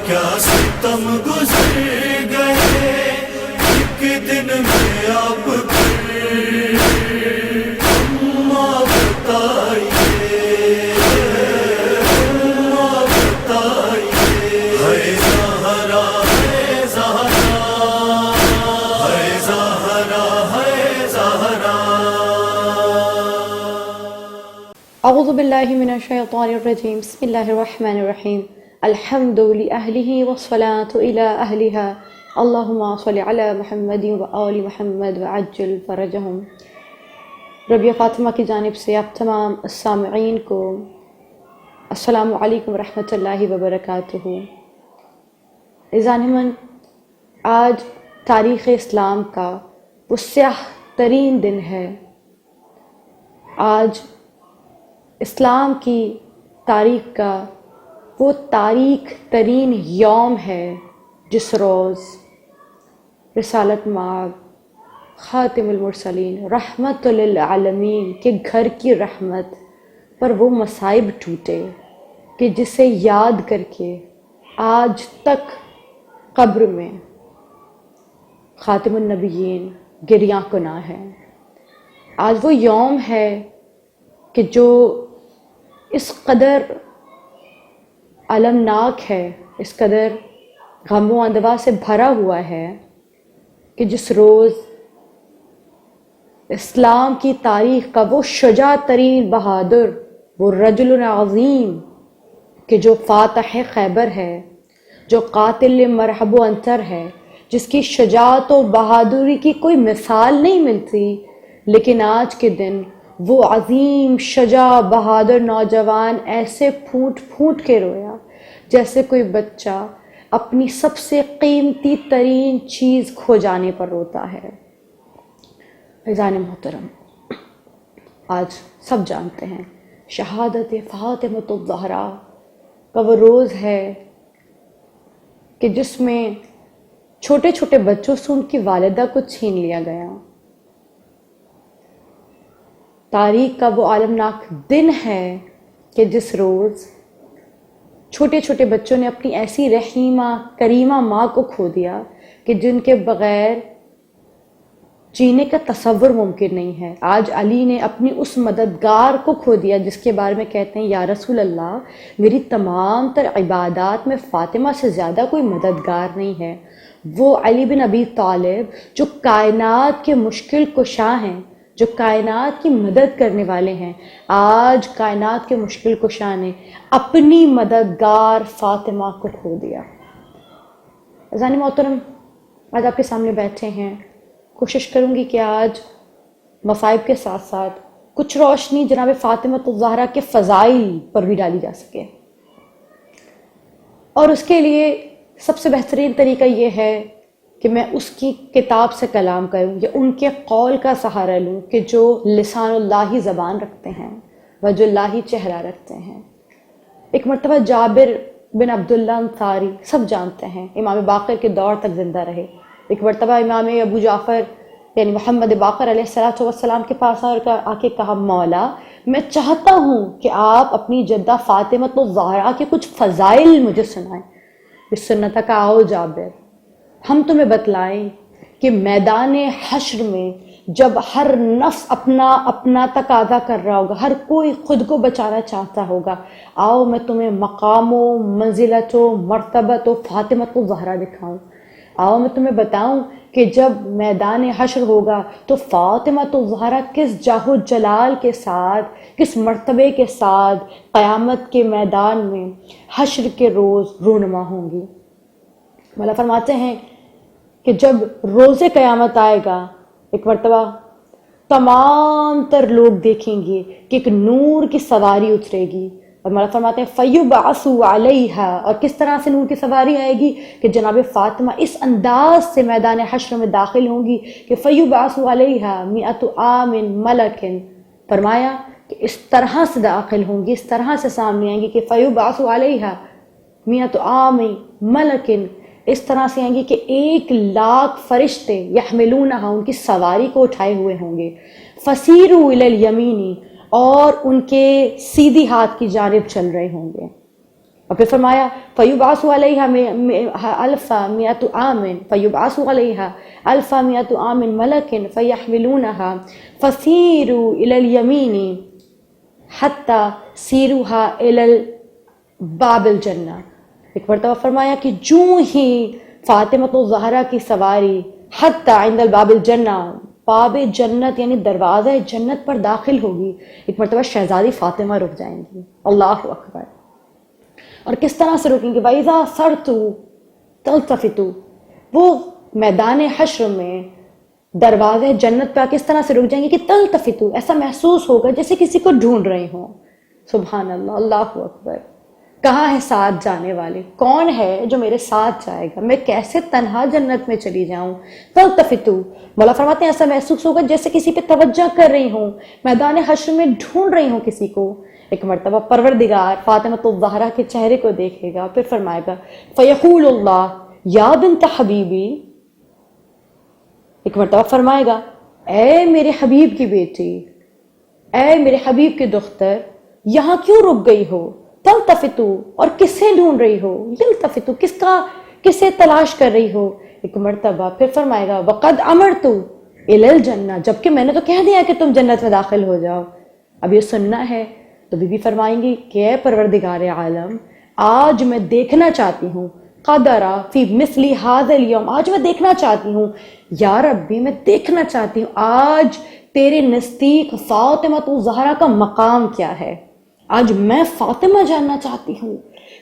کیا ستم گزر گئے ایک دن میں آپ پر، اماں بتائیے اماں بتائیے، ہے زہرا ہے زہرا ہے زہرا ہے زہرا۔ اعوذ باللہ من الشیطان الرجیم، بسم اللہ الرحمن الرحیم، الحمد لأہلہ والصلاة إلی اہلہا، اللہم صل علی محمد وآل محمد وعجل فرجہم۔ ربیہ فاطمہ کی جانب سے آپ تمام السامعین کو السلام علیکم ورحمۃ اللہ وبرکاتہ۔ عزیزان من، آج تاریخ اسلام کا وہ سیاہ ترین دن ہے۔ آج اسلام کی تاریخ کا وہ تاریک ترین یوم ہے جس روز رسالت مآب خاتم المرسلین رحمت للعالمین کے گھر کی رحمت پر وہ مصائب ٹوٹے کہ جسے یاد کر کے آج تک قبر میں خاتم النبیین گریاں کناں ہے۔ آج وہ یوم ہے کہ جو اس قدر المناک ہے، اس قدر غم و اندوہ سے بھرا ہوا ہے کہ جس روز اسلام کی تاریخ کا وہ شجاع ترین بہادر، وہ رجل عظیم کہ جو فاتح خیبر ہے، جو قاتل مرحب و انتر ہے، جس کی شجاعت و بہادری کی کوئی مثال نہیں ملتی، لیکن آج کے دن وہ عظیم شجاع بہادر نوجوان ایسے پھوٹ پھوٹ کے رویا جیسے کوئی بچہ اپنی سب سے قیمتی ترین چیز کھو جانے پر روتا ہے۔ عزیزان محترم، آج سب جانتے ہیں شہادت فاطمۃ الزہرا کا وہ روز ہے کہ جس میں چھوٹے چھوٹے بچوں سے ان کی والدہ کو چھین لیا گیا۔ تاریخ کا وہ عالمناک دن ہے کہ جس روز چھوٹے چھوٹے بچوں نے اپنی ایسی رحیمہ کریمہ ماں کو کھو دیا کہ جن کے بغیر جینے کا تصور ممکن نہیں ہے۔ آج علی نے اپنی اس مددگار کو کھو دیا جس کے بارے میں کہتے ہیں یا رسول اللہ، میری تمام تر عبادات میں فاطمہ سے زیادہ کوئی مددگار نہیں ہے۔ وہ علی بن ابی طالب جو کائنات کے مشکل کشا ہیں، جو کائنات کی مدد کرنے والے ہیں، آج کائنات کے مشکل کشا نے اپنی مددگار فاطمہ کو کھو دیا۔ عزیزان محترم، آج آپ کے سامنے بیٹھے ہیں، کوشش کروں گی کہ آج مصائب کے ساتھ ساتھ کچھ روشنی جناب فاطمۃ الزہرا کے فضائل پر بھی ڈالی جا سکے، اور اس کے لیے سب سے بہترین طریقہ یہ ہے کہ میں اس کی کتاب سے کلام کروں یا ان کے قول کا سہارا لوں کہ جو لسان اللہ زبان رکھتے ہیں، وجہ اللہ چہرہ رکھتے ہیں۔ ایک مرتبہ جابر بن عبداللہ انصاری سب جانتے ہیں، امام باقر کے دور تک زندہ رہے۔ ایک مرتبہ امام ابو جعفر یعنی محمد باقر علیہ السلام کے پاس آ کے کہا، مولا میں چاہتا ہوں کہ آپ اپنی جدہ فاطمۃ الزہرا کے کچھ فضائل مجھے سنائیں۔ اس سنت کا آؤ جابر، ہم تمہیں بتلائیں کہ میدان حشر میں جب ہر نفس اپنا تقاضا کر رہا ہوگا، ہر کوئی خود کو بچانا چاہتا ہوگا، آؤ میں تمہیں مقام و منزلت و مرتبت و فاطمۃ الزہرا دکھاؤں۔ آؤ میں تمہیں بتاؤں کہ جب میدان حشر ہوگا تو فاطمۃ الزہرا کس جاہ و جلال کے ساتھ، کس مرتبے کے ساتھ قیامت کے میدان میں حشر کے روز رونما ہوں گی۔ مولا فرماتے ہیں کہ جب روز قیامت آئے گا، ایک مرتبہ تمام تر لوگ دیکھیں گے کہ ایک نور کی سواری اترے گی، اور مولا فرماتے ہیں فَيُبْعَثُ عَلَيْهَا، اور کس طرح سے نور کی سواری آئے گی کہ جناب فاطمہ اس انداز سے میدان حشر میں داخل ہوں گی کہ فَيُبْعَثُ عَلَيْهَا مِئَةُ عَامٍ مَلَكٍ، فرمایا کہ اس طرح سے داخل ہوں گی، اس طرح سے سامنے آئیں گی کہ فَيُبْعَثُ عَلَيْهَا مِئَةُ عَامٍ مَلَكٍ، اس طرح سے آئیں گی کہ 1,00,000 فرشتے یحملونہا، ان کی سواری کو اٹھائے ہوئے ہوں گے، فَسِیرُوا إِلَى الْيَمِینِ، اور ان کے سیدھی ہاتھ کی جانب چل رہے ہوں گے۔ اور پھر فرمایا فیبعث علیہا الف مئۃ عام فیبعث علیہا الف مئۃ عام ملک فیحملونہا فسیروا الی الیمین حتی سیروہا الی باب الجنہ. ایک مرتبہ فرمایا کہ جو ہی فاطمۃ الزہرا کی سواری حتی عند الباب الجنہ، باب جنت یعنی دروازہ جنت پر داخل ہوگی، ایک مرتبہ شہزادی فاطمہ رک جائیں گی. اللہ اکبر. اور کس طرح سے رکیں گی؟ وَإِذَا صَرْتُ تَلْتَفِتُ، وہ میدان حشر میں دروازے جنت پہ کس طرح سے رک جائیں گی کہ تلتفتو، ایسا محسوس ہوگا جیسے کسی کو ڈھونڈ رہے ہوں. سبحان اللہ، اللہ اکبر. کہاں ہے ساتھ جانے والے؟ کون ہے جو میرے ساتھ جائے گا؟ میں کیسے تنہا جنت میں چلی جاؤں؟ تلتفتو، مولا فرماتے ہیں ایسا محسوس ہوگا جیسے کسی پہ توجہ کر رہی ہوں، میدان حشر میں ڈھونڈ رہی ہوں کسی کو. ایک مرتبہ پروردگار فاطمۃ الزہرا کے چہرے کو دیکھے گا، پھر فرمائے گا فیقول اللہ یا بنت حبیبی. ایک مرتبہ فرمائے گا اے میرے حبیب کی بیٹی، اے میرے حبیب کی دختر، یہاں کیوں رک گئی ہو؟ تلتفتو، اور کسے ڈھونڈ رہی ہو؟ یلتفتو، کسے تلاش کر رہی ہو؟ ایک مرتبہ پھر فرمائے گا وقد امرت الی الجنہ، جبکہ میں نے تو کہہ دیا کہ تم جنت میں داخل ہو جاؤ. اب یہ سننا ہے تو بی بی فرمائیں گی کہ اے پروردگار عالم، آج میں دیکھنا چاہتی ہوں قدرا فی مثلی ھذا الیوم، آج میں دیکھنا چاہتی ہوں یا ربی، میں دیکھنا چاہتی ہوں آج تیرے نزدیک فاطمۃ الزہرا کا مقام کیا ہے. آج میں فاطمہ جاننا چاہتی ہوں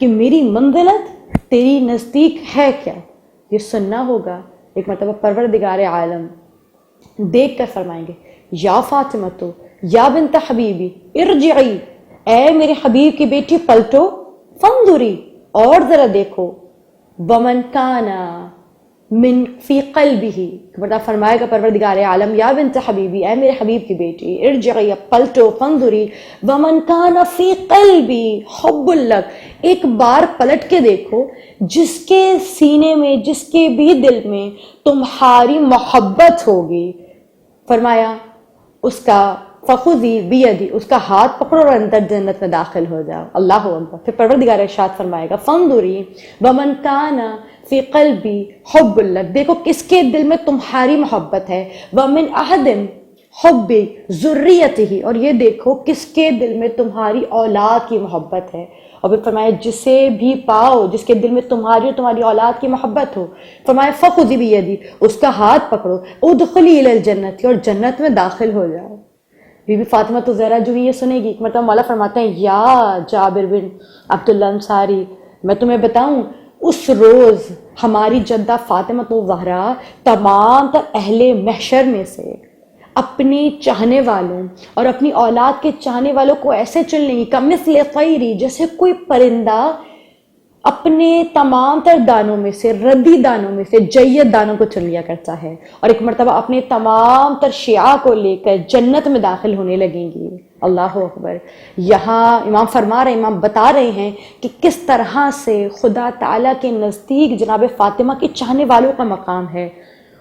کہ میری منزلت تیری نزدیک ہے کیا. یہ سننا ہوگا. ایک مرتبہ پروردگار عالم دیکھ کر فرمائیں گے یا فاطمہ تو یا بنت حبیبی ارجعی، اے میرے حبیب کی بیٹی پلٹو، فانظری، اور ذرا دیکھو، ومن کانا من فی قلبہ، بڑا فرمائے گا پروردگار عالم یا بنت حبیبی، اے میرے حبیب کی بیٹی، ارجعی، پلٹو، فانظری، ومن کانا فی قلبی حب لک، ایک بار پلٹ کے دیکھو جس کے سینے میں، جس کے بھی دل میں تمہاری محبت ہوگی. فرمایا اس کا فخذی بیدی، اس کا ہاتھ پکڑو اور اندر جنت میں داخل ہو جاؤ. اللہ اکبر. پھر پروردگار ارشاد فرمائے گا فانظری ومن کان فی قلبی حب لک، دیکھو کس کے دل میں تمہاری محبت ہے، ومن احد حب ذریتہ، اور یہ دیکھو کس کے دل میں تمہاری اولاد کی محبت ہے. اور پھر فرمایا جسے بھی پاؤ جس کے دل میں تمہاری اور تمہاری اولاد کی محبت ہو، فرمایا فخذی بیدی، اس کا ہاتھ پکڑو، ادخلی الی الجنت، اور جنت میں داخل ہو جاؤ. بی بی فاطمہ تو زہرا جو ہی یہ سنے گی، ایک مرتبہ مولا فرماتے ہیں یا جابر بن عبداللہ انصاری، میں تمہیں بتاؤں اس روز ہماری جدہ فاطمہ الزہرا تمام تر اہل محشر میں سے اپنی چاہنے والوں اور اپنی اولاد کے چاہنے والوں کو ایسے چن لیں گی کمثل طیری، جیسے کوئی پرندہ اپنے تمام تر دانوں میں سے، ردی دانوں میں سے جید دانوں کو چن لیا کرتا ہے، اور ایک مرتبہ اپنے تمام تر شیعہ کو لے کر جنت میں داخل ہونے لگیں گی. اللہ اکبر. یہاں امام فرما رہے، امام بتا رہے ہیں کہ کس طرح سے خدا تعالیٰ کے نزدیک جناب فاطمہ کے چاہنے والوں کا مقام ہے.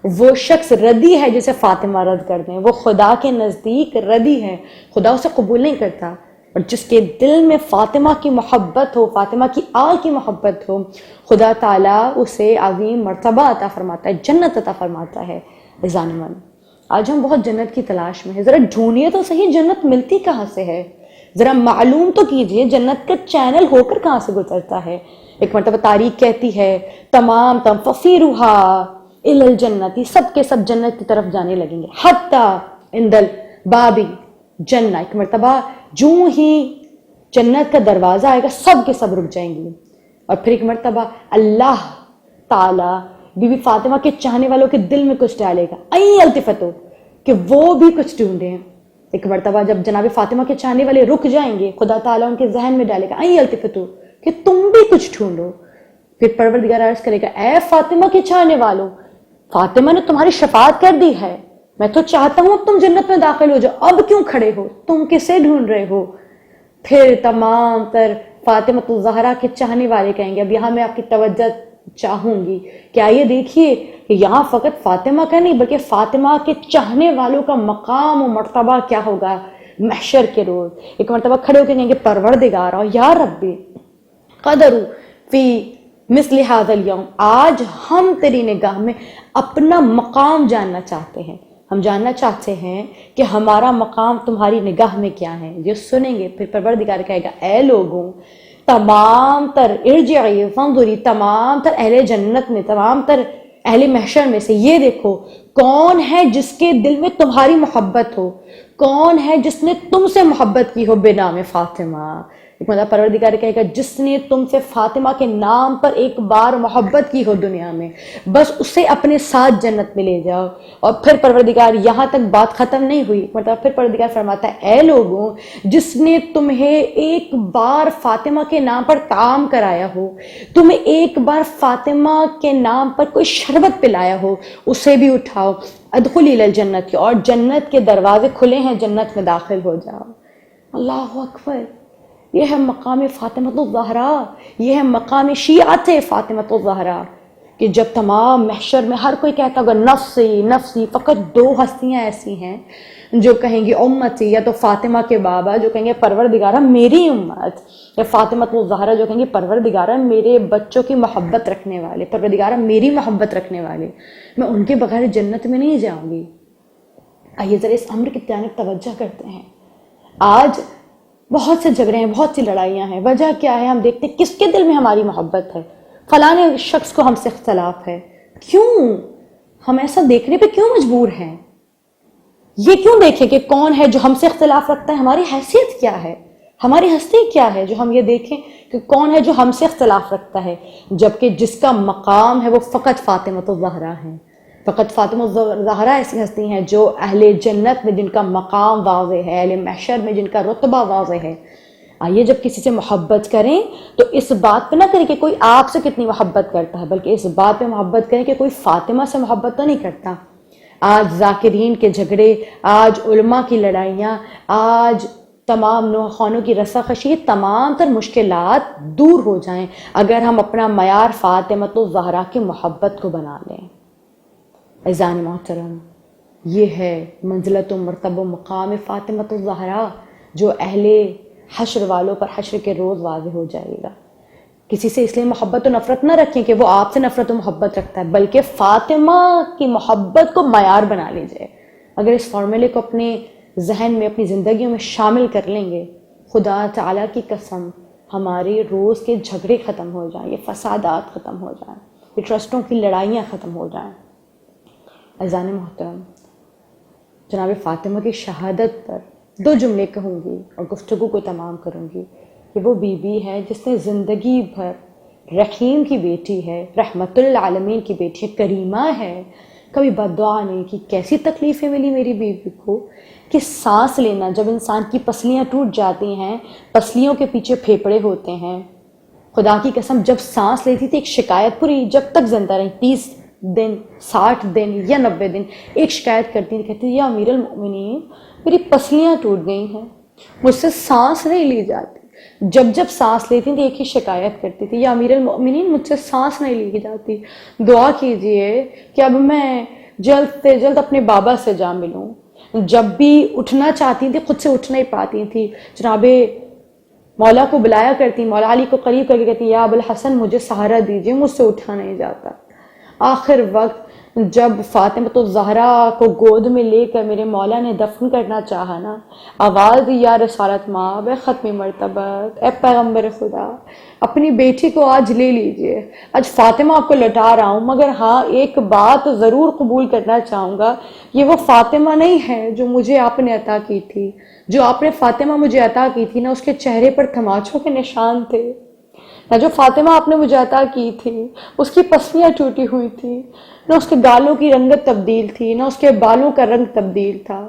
وہ شخص ردی ہے جسے فاطمہ رد کر دیں، وہ خدا کے نزدیک ردی ہے، خدا اسے قبول نہیں کرتا. اور جس کے دل میں فاطمہ کی محبت ہو، فاطمہ کی آل کی محبت ہو، خدا تعالیٰ اسے عظیم مرتبہ عطا فرماتا ہے، جنت عطا فرماتا ہے. عزیزان من، آج ہم بہت جنت کی تلاش میں ہیں. ذرا ڈھونڈیے تو صحیح جنت ملتی کہاں سے ہے، ذرا معلوم تو کیجئے جنت کا چینل ہو کر کہاں سے گزرتا ہے. ایک مرتبہ تاریخ کہتی ہے تمام فصیرھا الی الجنت، سب کے سب جنت کی طرف جانے لگیں گے. حتی عند الباب جنہ، ایک مرتبہ جو ہی جنت کا دروازہ آئے گا سب کے سب رک جائیں گی. اور پھر ایک مرتبہ اللہ تعالیٰ بی بی فاطمہ کے چاہنے والوں کے دل میں کچھ ڈالے گا، این التفتو، کہ وہ بھی کچھ ڈھونڈیں. ایک مرتبہ جب جناب فاطمہ کے چاہنے والے رک جائیں گے، خدا تعالیٰ ان کے ذہن میں ڈالے گا این التفتو، کہ تم بھی کچھ ڈھونڈو. پھر پروردگار عرض کرے گا اے فاطمہ کے چاہنے والوں، فاطمہ نے تمہاری شفاعت کر دی ہے، میں تو چاہتا ہوں اب تم جنت میں داخل ہو جاؤ، اب کیوں کھڑے ہو، تم کسے ڈھونڈ رہے ہو. پھر تمام تر فاطمہ الزہرا کے چاہنے والے کہیں گے اب یہاں میں آپ کی توجہ چاہوں گی کہ آئیے دیکھیے کہ یہاں فقط فاطمہ کا نہیں بلکہ فاطمہ کے چاہنے والوں کا مقام و مرتبہ کیا ہوگا محشر کے روز. ایک مرتبہ کھڑے ہو کے کہیں گے پروردگارا یا ربی، قدروا فی مثل هذا اليوم، آج ہم تیری نگاہ میں اپنا مقام جاننا چاہتے ہیں، ہم جاننا چاہتے ہیں کہ ہمارا مقام تمہاری نگاہ میں کیا ہے۔ یہ سنیں گے پھر پروردگار کہے گا اے لوگوں، تمام تر ارجعی فانظری، تمام تر اہل جنت میں، تمام تر اہل محشر میں سے یہ دیکھو کون ہے جس کے دل میں تمہاری محبت ہو، کون ہے جس نے تم سے محبت کی ہو بنام فاطمہ۔ ایک مطلب پروردگار کہے گا جس نے تم سے فاطمہ کے نام پر ایک بار محبت کی ہو دنیا میں، بس اسے اپنے ساتھ جنت میں لے جاؤ۔ اور پھر پروردگار، یہاں تک بات ختم نہیں ہوئی، مطلب پھر پروردگار فرماتا ہے اے لوگوں، جس نے تمہیں ایک بار فاطمہ کے نام پر کام کرایا ہو، تمہیں ایک بار فاطمہ کے نام پر کوئی شربت پلایا ہو، اسے بھی اٹھاؤ، ادخلی الی الجنت، اور جنت کے دروازے کھلے ہیں، جنت میں داخل ہو جاؤ۔ اللہ اکبر، یہ ہے مقام فاطمہ الزہرا، یہ ہے مقام شیعت فاطمہ الزہرا، کہ جب تمام محشر میں ہر کوئی کہتا ہوگا نفسی نفسی، فقط دو ہستیاں ایسی ہیں جو کہیں گی امتی، یا تو فاطمہ کے بابا جو کہیں گے پروردگارہ میری امت، یا فاطمہ الزہرا جو کہیں گے پروردگارہ میرے بچوں کی محبت رکھنے والے، پروردگارہ میری محبت رکھنے والے، میں ان کے بغیر جنت میں نہیں جاؤں گی۔ آئیے ذرا اس امر کی جانب توجہ کرتے ہیں۔ آج بہت سے جھگڑے ہیں، بہت سی لڑائیاں ہیں، وجہ کیا ہے؟ ہم دیکھتے ہیں کس کے دل میں ہماری محبت ہے، فلانے شخص کو ہم سے اختلاف ہے، کیوں ہم ایسا دیکھنے پہ کیوں مجبور ہیں؟ یہ کیوں دیکھیں کہ کون ہے جو ہم سے اختلاف رکھتا ہے، ہماری حیثیت کیا ہے، ہماری ہستی کیا ہے، جو ہم یہ دیکھیں کہ کون ہے جو ہم سے اختلاف رکھتا ہے، جبکہ جس کا مقام ہے وہ فقط فاطمہ الزہرا ہے۔ فقط فاطمہ الزہرا ایسی ہستی ہیں جو اہل جنت میں جن کا مقام واضح ہے، اہل محشر میں جن کا رتبہ واضح ہے۔ آئیے جب کسی سے محبت کریں تو اس بات پہ نہ کریں کہ کوئی آپ سے کتنی محبت کرتا ہے، بلکہ اس بات پہ محبت کریں کہ کوئی فاطمہ سے محبت تو نہیں کرتا۔ آج ذاکرین کے جھگڑے، آج علماء کی لڑائیاں، آج تمام نوخوانوں کی رساخشی، تمام تر مشکلات دور ہو جائیں اگر ہم اپنا معیار فاطمہ الزہرا کی محبت کو بنا لیں۔ عزیزان محترم، یہ ہے منزلت و مرتبہ و مقام فاطمہ الزہرا جو اہل حشر والوں پر حشر کے روز واضح ہو جائے گا۔ کسی سے اس لیے محبت و نفرت نہ رکھیں کہ وہ آپ سے نفرت و محبت رکھتا ہے، بلکہ فاطمہ کی محبت کو معیار بنا لیجئے۔ اگر اس فارمولے کو اپنے ذہن میں، اپنی زندگیوں میں شامل کر لیں گے، خدا تعالیٰ کی قسم ہمارے روز کے جھگڑے ختم ہو جائیں، یہ فسادات ختم ہو جائیں، یہ ٹرسٹوں کی لڑائیاں ختم ہو جائیں۔ عزیزان محترم، جناب فاطمہ کی شہادت پر دو جملے کہوں گی اور گفتگو کو تمام کروں گی کہ وہ بی بی ہے جس نے زندگی بھر، رحیم کی بیٹی ہے، رحمت للعالمین کی بیٹی ہے، کریمہ ہے، کبھی بد دعا نہیں کی۔ کیسی تکلیفیں ملی میری بیوی کو کہ سانس لینا، جب انسان کی پسلیاں ٹوٹ جاتی ہیں، پسلیوں کے پیچھے پھیپھڑے ہوتے ہیں، خدا کی قسم جب سانس لیتی تھی ایک شکایت پوری جب تک زندہ رہی، 30 دن، 60 دن یا 90 دن ایک شکایت کرتی تھی، کہتی یا امیر المؤمنین میری پسلیاں ٹوٹ گئی ہیں، مجھ سے سانس نہیں لی جاتی۔ جب سانس لیتی تھی ایک ہی شکایت کرتی تھی، یا امیر المؤمنین مجھ سے سانس نہیں لی جاتی، دعا کیجئے کہ اب میں جلد سے جلد اپنے بابا سے جا ملوں۔ جب بھی اٹھنا چاہتی تھی خود سے اٹھ نہیں پاتی تھی، جناب مولا کو بلایا کرتی، مولا علی کو قریب کر کے کہتی یا ابو الحسن مجھے سہارا دیجئے، مجھ سے اٹھا نہیں جاتا۔ آخر وقت جب فاطمہ الزہرا کو گود میں لے کر میرے مولا نے دفن کرنا چاہا نا، آواز دی یا رسالت ماں، اے ختم مرتبت، اے پیغمبر خدا، اپنی بیٹی کو آج لے لیجئے، آج فاطمہ آپ کو لوٹا رہا ہوں، مگر ہاں ایک بات ضرور قبول کرنا چاہوں گا، یہ وہ فاطمہ نہیں ہے جو مجھے آپ نے عطا کی تھی۔ جو آپ نے فاطمہ مجھے عطا کی تھی نا، اس کے چہرے پر تماچوں کے نشان تھے، نہ جو فاطمہ آپ نے مجھے عطا کی تھی اس کی پسلیاں ٹوٹی ہوئی تھی، نہ اس کے گالوں کی رنگت تبدیل تھی، نہ اس کے بالوں کا رنگ تبدیل تھا۔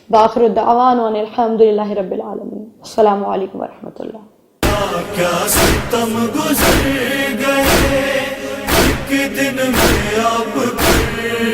بآخر دعوانا ان الحمدللہ رب العالمین۔ السلام علیکم ورحمۃ اللہ۔ کیا ستم گزر گئے ایک دن میں آپ پھر